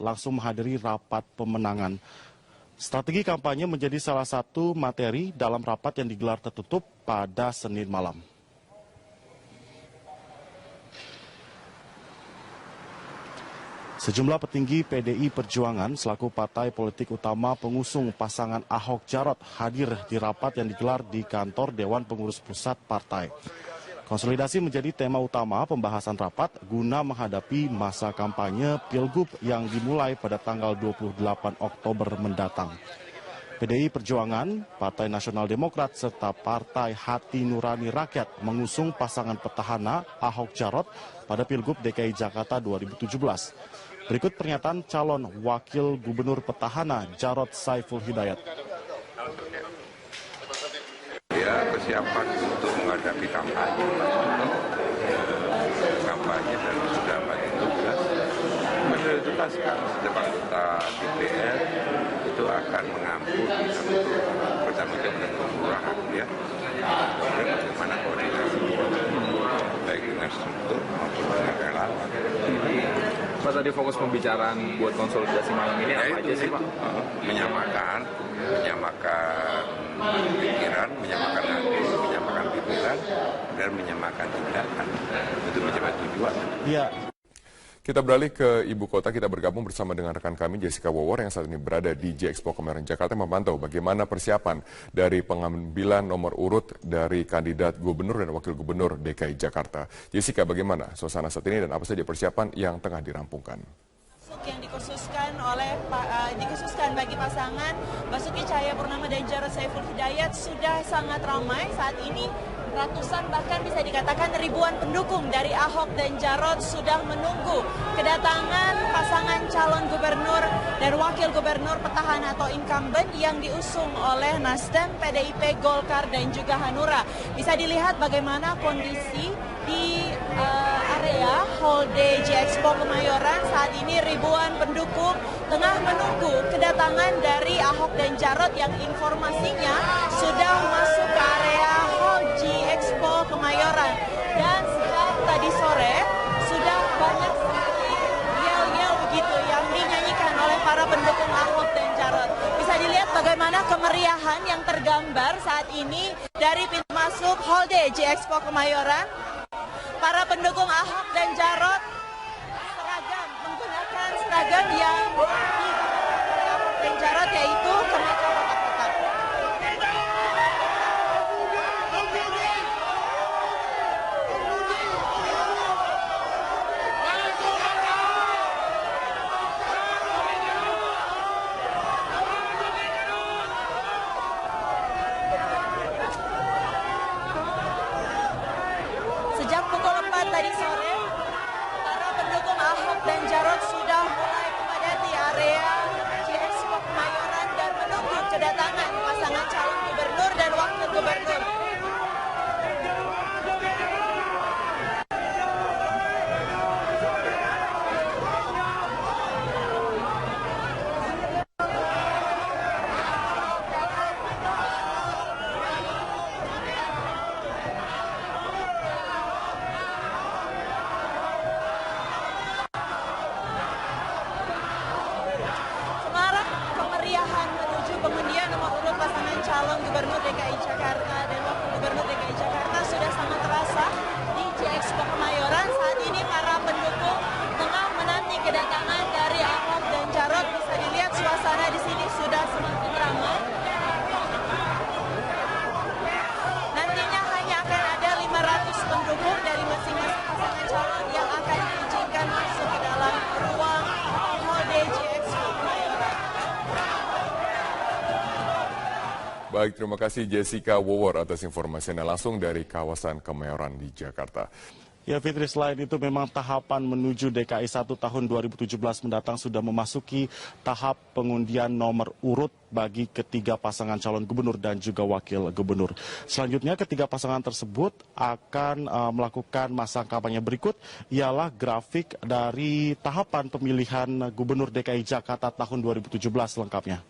langsung menghadiri rapat pemenangan. Strategi kampanye menjadi salah satu materi dalam rapat yang digelar tertutup pada Senin malam. Sejumlah petinggi PDI Perjuangan selaku partai politik utama pengusung pasangan Ahok Jarot hadir di rapat yang digelar di kantor Dewan Pengurus Pusat Partai. Konsolidasi menjadi tema utama pembahasan rapat guna menghadapi masa kampanye Pilgub yang dimulai pada tanggal 28 Oktober mendatang. PDI Perjuangan, Partai Nasional Demokrat, serta Partai Hati Nurani Rakyat mengusung pasangan petahana Ahok Jarot pada Pilgub DKI Jakarta 2017. Berikut pernyataan calon wakil gubernur petahana Jarot Saiful Hidayat. Ya, persiapan untuk menghadapi kampanye dan sudah bagi tugas. Menentukan depan kita DPR itu akan mengampuni pertama dengan kelurahan ya. Kemudian bagaimana koordinasi baik dengan struktur maupun dengan relawan. Pak, tadi fokus pembicaraan buat konsolidasi malam ini apa aja sih Pak? Menyamakan pikiran, menyamakan hati, menyamakan pikiran, dan menyamakan tindakan untuk mencapai tujuan. Ya. Kita beralih ke ibu kota, kita bergabung bersama dengan rekan kami Jessica Wowor yang saat ini berada di J-Expo Kemayoran Jakarta memantau bagaimana persiapan dari pengambilan nomor urut dari kandidat gubernur dan wakil gubernur DKI Jakarta. Jessica, bagaimana suasana saat ini dan apa saja persiapan yang tengah dirampungkan? Yang dikhususkan bagi pasangan Basuki Cahayapurnama dan Jarot Saiful Hidayat sudah sangat ramai saat ini. Ratusan bahkan bisa dikatakan ribuan pendukung dari Ahok dan Jarot sudah menunggu kedatangan pasangan calon gubernur dan wakil gubernur petahana atau incumbent yang diusung oleh Nasdem, PDIP, Golkar dan juga Hanura. Bisa dilihat bagaimana kondisi di area Hall D J-Expo Kemayoran. Saat ini ribuan pendukung tengah menunggu kedatangan dari Ahok dan Jarot yang informasinya sudah masuk ke area Hall J-Expo Kemayoran. Dan sejak tadi sore sudah banyak sekali yel-yel begitu yang dinyanyikan oleh para pendukung Ahok dan Jarot. Bisa dilihat bagaimana kemeriahan yang tergambar saat ini dari pintu masuk Hall D J-Expo Kemayoran. Para pendukung Ahok dan Jarot menggunakan seragam yang digunakan oleh Ahok dan Jarot, yaitu kemeja kotak-kotak. Sejak pukul 4 tadi sore, para pendukung Ahok dan Jarot sudah mulai memadati area J-Expo Kemayoran dan menunggu kedatangan pasangan calon gubernur dan wakil gubernur. Kemeriahan menuju pengundian nomor urut pasangan calon gubernur DKI Jakarta dan wakil gubernur DKI Jakarta sudah sangat terasa di J-Expo Kemayoran. Saat ini para pendukung tengah menanti kedatangan dari Ahok dan Jarot. Bisa dilihat suasana di sini sudah semakin ramai. Nantinya hanya akan ada 500 pendukung dari masing-masing pasangan calon yang akan diizinkan masuk ke dalam ruang Hall D J-Expo Kemayoran. Baik, terima kasih Jessica Wowor atas informasinya langsung dari kawasan Kemayoran di Jakarta. Ya Fitri, selain itu memang tahapan menuju DKI 1 tahun 2017 mendatang sudah memasuki tahap pengundian nomor urut bagi ketiga pasangan calon gubernur dan juga wakil gubernur. Selanjutnya ketiga pasangan tersebut akan melakukan masa kampanye berikut, ialah grafik dari tahapan pemilihan gubernur DKI Jakarta tahun 2017 lengkapnya.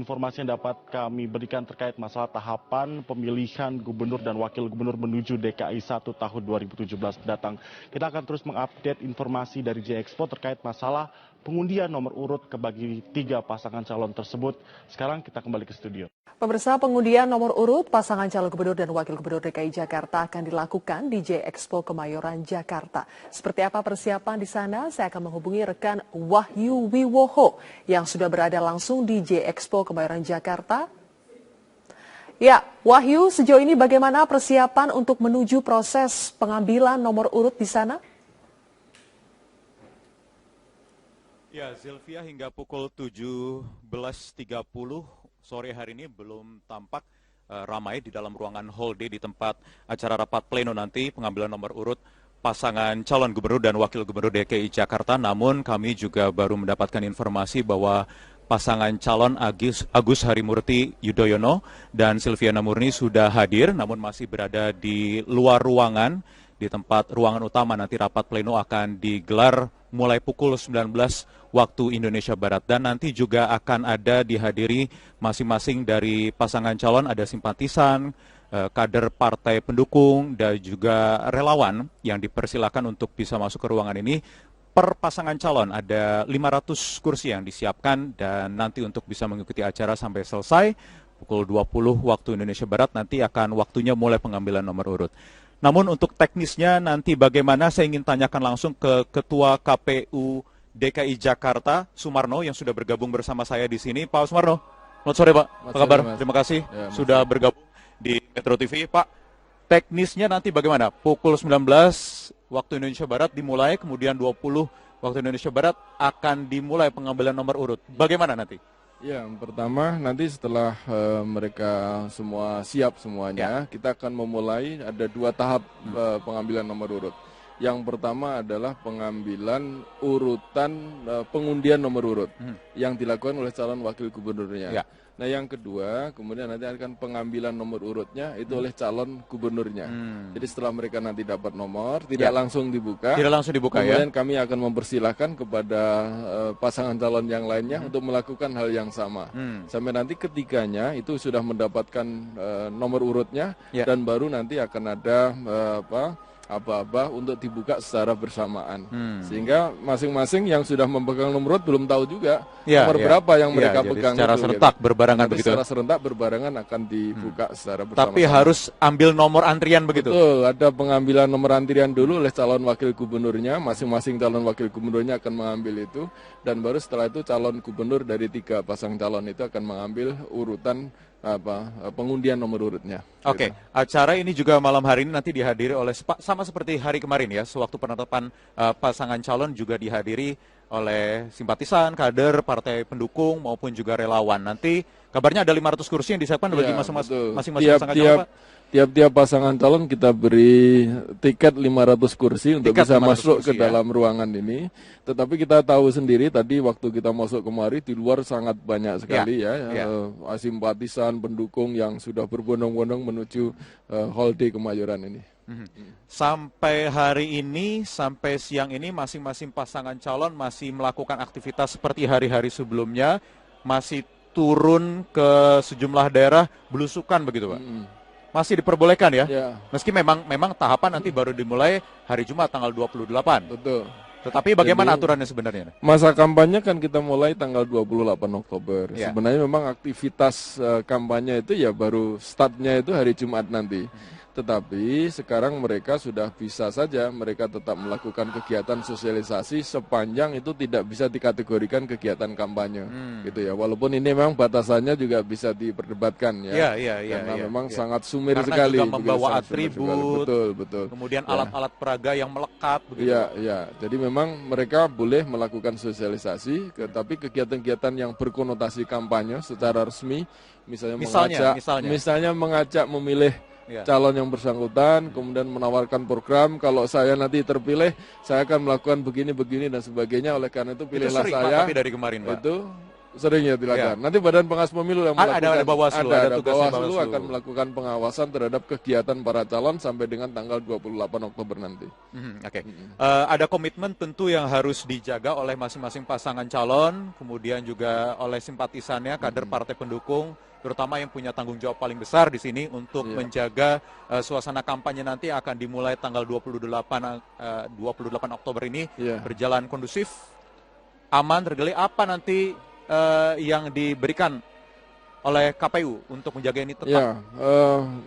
informasi yang dapat kami berikan terkait masalah tahapan pemilihan gubernur dan wakil gubernur menuju DKI 1 tahun 2017 mendatang. Kita akan terus mengupdate informasi dari J-Expo terkait masalah pengundian nomor urut bagi 3 pasangan calon tersebut. Sekarang kita kembali ke studio. Pemirsa, pengundian nomor urut pasangan calon gubernur dan wakil gubernur DKI Jakarta akan dilakukan di J-Expo Kemayoran, Jakarta. Seperti apa persiapan di sana? Saya akan menghubungi rekan Wahyu Wiwoho yang sudah berada langsung di J-Expo Kemayoran, Jakarta. Ya, Wahyu, sejauh ini bagaimana persiapan untuk menuju proses pengambilan nomor urut di sana? Ya, Zilvia, hingga pukul 17.30 sore hari ini belum tampak ramai di dalam ruangan Hall D di tempat acara rapat pleno nanti pengambilan nomor urut pasangan calon gubernur dan wakil gubernur DKI Jakarta. Namun kami juga baru mendapatkan informasi bahwa pasangan calon Agus Harimurti Yudhoyono dan Silviana Murni sudah hadir, namun masih berada di luar ruangan, di tempat ruangan utama. Nanti rapat pleno akan digelar mulai pukul 19 waktu Indonesia Barat, dan nanti juga akan ada dihadiri masing-masing dari pasangan calon, ada simpatisan, kader partai pendukung, dan juga relawan yang dipersilakan untuk bisa masuk ke ruangan ini. Per pasangan calon ada 500 kursi yang disiapkan, dan nanti untuk bisa mengikuti acara sampai selesai pukul 20 waktu Indonesia Barat nanti akan waktunya mulai pengambilan nomor urut. Namun untuk teknisnya nanti bagaimana, saya ingin tanyakan langsung ke Ketua KPU DKI Jakarta, Sumarno, yang sudah bergabung bersama saya di sini. Pak Sumarno, selamat sore Pak, apa kabar? Terima kasih sudah bergabung di Metro TV. Pak, teknisnya nanti bagaimana? Pukul 19 waktu Indonesia Barat dimulai, kemudian 20 waktu Indonesia Barat akan dimulai pengambilan nomor urut. Bagaimana nanti? Ya, yang pertama nanti setelah mereka semua siap semuanya, kita akan memulai ada 2 tahap pengambilan nomor urut. Yang pertama adalah pengambilan urutan pengundian nomor urut yang dilakukan oleh calon wakil gubernurnya. Ya. Nah, yang kedua, kemudian nanti akan pengambilan nomor urutnya itu oleh calon gubernurnya. Jadi setelah mereka nanti dapat nomor, tidak langsung dibuka. Tidak langsung dibuka, kemudian kami akan mempersilahkan kepada pasangan calon yang lainnya untuk melakukan hal yang sama. Sampai nanti ketiganya itu sudah mendapatkan nomor urutnya, dan baru nanti akan ada apa-apa untuk dibuka secara bersamaan. Sehingga masing-masing yang sudah memegang nomor urut belum tahu juga nomor berapa yang mereka pegang. Secara serentak berbarengan begitu. Secara serentak berbarengan akan dibuka secara bersama-sama. Tapi harus ambil nomor antrian begitu? Betul, ada pengambilan nomor antrian dulu oleh calon wakil gubernurnya. Masing-masing calon wakil gubernurnya akan mengambil itu, dan baru setelah itu calon gubernur dari 3 pasang calon itu akan mengambil urutan pengundian nomor urutnya. Oke, acara ini juga malam hari ini nanti dihadiri oleh sama seperti hari kemarin ya, sewaktu penetapan pasangan calon juga dihadiri oleh simpatisan, kader, partai pendukung maupun juga relawan. Nanti kabarnya ada 500 kursi yang disiapkan bagi masing-masing pasangan calon, Pak. Tiap-tiap pasangan calon kita beri tiket 500 kursi untuk bisa masuk ke dalam ruangan ini. Tetapi kita tahu sendiri tadi waktu kita masuk kemari di luar sangat banyak sekali simpatisan, pendukung yang sudah berbondong-bondong menuju Hall D Kemayoran ini. Sampai hari ini, sampai siang ini masing-masing pasangan calon masih melakukan aktivitas seperti hari-hari sebelumnya, masih turun ke sejumlah daerah belusukan begitu Pak? Masih diperbolehkan ya? Meski memang tahapan nanti baru dimulai hari Jumat tanggal 28. Betul. Tetapi bagaimana aturannya sebenarnya? Masa kampanye kan kita mulai tanggal 28 Oktober. Sebenarnya memang aktivitas kampanye itu ya baru startnya itu hari Jumat nanti. Tetapi sekarang mereka sudah bisa saja mereka tetap melakukan kegiatan sosialisasi sepanjang itu tidak bisa dikategorikan kegiatan kampanye, gitu ya. Walaupun ini memang batasannya juga bisa diperdebatkan ya. Karena memang sangat sumir sekali. Karena juga membawa atribut, betul. Kemudian alat-alat peraga yang melekat. Iya. Jadi memang mereka boleh melakukan sosialisasi, tapi kegiatan-kegiatan yang berkonotasi kampanye secara resmi, misalnya mengajak memilih calon yang bersangkutan, kemudian menawarkan program, kalau saya nanti terpilih, saya akan melakukan begini dan sebagainya, oleh karena itu pilihlah itu saya. Tapi dari kemarin, Pak. Itu Sering ya dilakukan. Nanti Badan Pengawas Pemilu yang melakukan. Ada Bawaslu, ada tugasnya Bawaslu Bawaslu. akan melakukan pengawasan terhadap kegiatan para calon sampai dengan tanggal 28 Oktober nanti. Oke. Ada komitmen tentu yang harus dijaga oleh masing-masing pasangan calon, kemudian juga oleh simpatisannya, kader partai pendukung, terutama yang punya tanggung jawab paling besar di sini untuk menjaga suasana kampanye nanti akan dimulai tanggal 28 Oktober ini berjalan kondusif, aman, terkendali. Apa nanti yang diberikan oleh KPU untuk menjaga ini tetap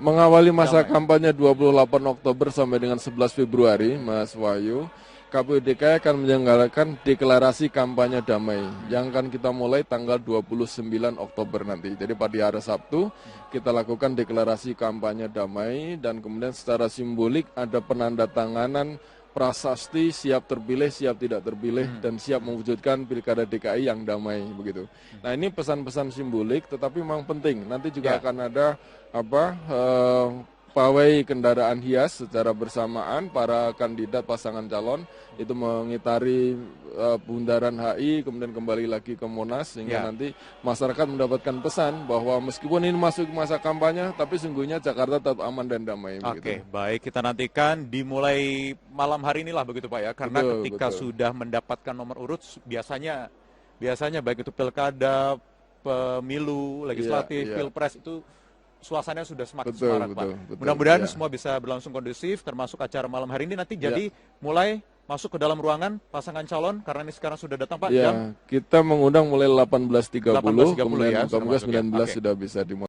mengawali masa kampanye 28 Oktober sampai dengan 11 Februari, Mas Wahyu, KPU DKI akan menyelenggarakan deklarasi kampanye damai yang akan kita mulai tanggal 29 Oktober nanti. Jadi pada hari Sabtu kita lakukan deklarasi kampanye damai dan kemudian secara simbolik ada penandatanganan prasasti siap terpilih, siap tidak terpilih, dan siap mewujudkan pilkada DKI yang damai begitu. Nah ini pesan-pesan simbolik, tetapi memang penting. Nanti juga akan ada pawai kendaraan hias secara bersamaan para kandidat pasangan calon itu mengitari bundaran HI kemudian kembali lagi ke Monas sehingga nanti masyarakat mendapatkan pesan bahwa meskipun ini masuk masa kampanye tapi sungguhnya Jakarta tetap aman dan damai. Oke, baik, kita nantikan dimulai malam hari inilah begitu Pak ya, karena ketika sudah mendapatkan nomor urut biasanya baik itu pilkada, pemilu, legislatif, pilpres itu suasananya sudah semakin semarak, Pak. Mudah-mudahan semua bisa berlangsung kondusif, termasuk acara malam hari ini nanti. Jadi mulai masuk ke dalam ruangan pasangan calon, karena ini sekarang sudah datang, Pak. Kita mengundang mulai 18.30, kemudian ya, 19 sudah bisa dimulai.